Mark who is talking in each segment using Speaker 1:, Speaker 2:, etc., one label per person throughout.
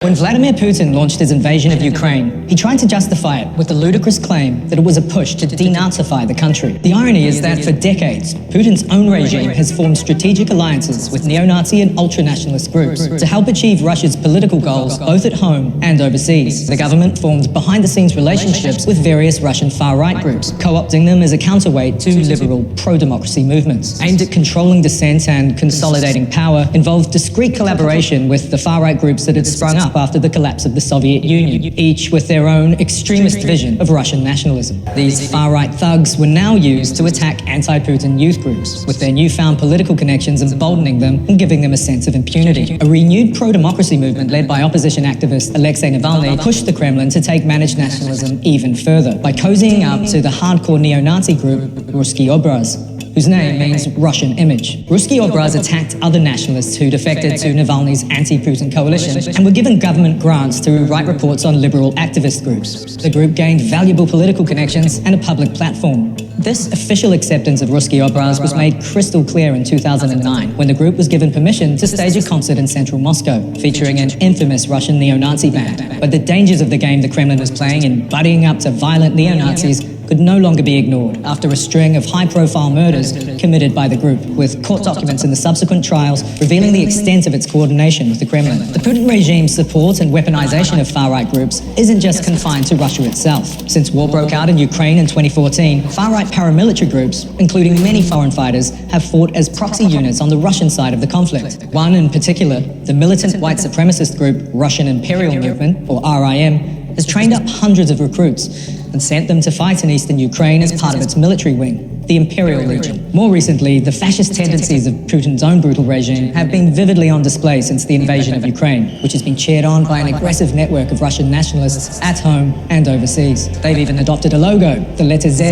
Speaker 1: When Vladimir Putin launched his invasion of Ukraine, he tried to justify it with the ludicrous claim that it was a push to denazify the country. The irony is that for decades, Putin's own regime has formed strategic alliances with neo-Nazi and ultra-nationalist groups to help achieve Russia's political goals both at home and overseas. The government formed behind-the-scenes relationships with various Russian far-right groups, co-opting them as a counterweight to liberal pro-democracy movements. Aimed at controlling dissent and consolidating power, involved discreet collaboration with the far-right groups that had sprung up after the collapse of the Soviet Union, each with their own extremist vision of Russian nationalism. These far-right thugs were now used to attack anti-Putin youth groups, with their newfound political connections emboldening them and giving them a sense of impunity. A renewed pro-democracy movement led by opposition activist Alexei Navalny pushed the Kremlin to take managed nationalism even further by cozying up to the hardcore neo-Nazi group Ruski Obraz, whose name means Russian image. Ruski Obraz attacked other nationalists who defected to Navalny's anti-Putin coalition and were given government grants to write reports on liberal activist groups. The group gained valuable political connections and a public platform. This official acceptance of Ruski Obraz was made crystal clear in 2009, when the group was given permission to stage a concert in central Moscow, featuring an infamous Russian neo-Nazi band. But the dangers of the game the Kremlin was playing in buddying up to violent neo-Nazis could no longer be ignored after a string of high-profile murders committed by the group, with court documents in the subsequent trials revealing the extent of its coordination with the Kremlin. The Putin regime's support and weaponization of far-right groups isn't just confined to Russia itself. Since war broke out in Ukraine in 2014, far-right paramilitary groups, including many foreign fighters, have fought as proxy units on the Russian side of the conflict. One in particular, the militant white supremacist group Russian Imperial Movement, or RIM, has trained up hundreds of recruits and sent them to fight in eastern Ukraine as part of its military wing, the Imperial Legion. More recently, the fascist tendencies of Putin's own brutal regime have been vividly on display since the invasion of Ukraine, which has been cheered on by an aggressive network of Russian nationalists at home and overseas. They've even adopted a logo, the letter Z,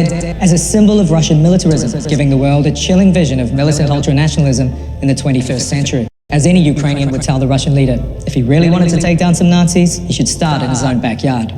Speaker 1: as a symbol of Russian militarism, giving the world a chilling vision of militant ultranationalism in the 21st century. As any Ukrainian would tell the Russian leader, if he really wanted to take down some Nazis, he should start in his own backyard.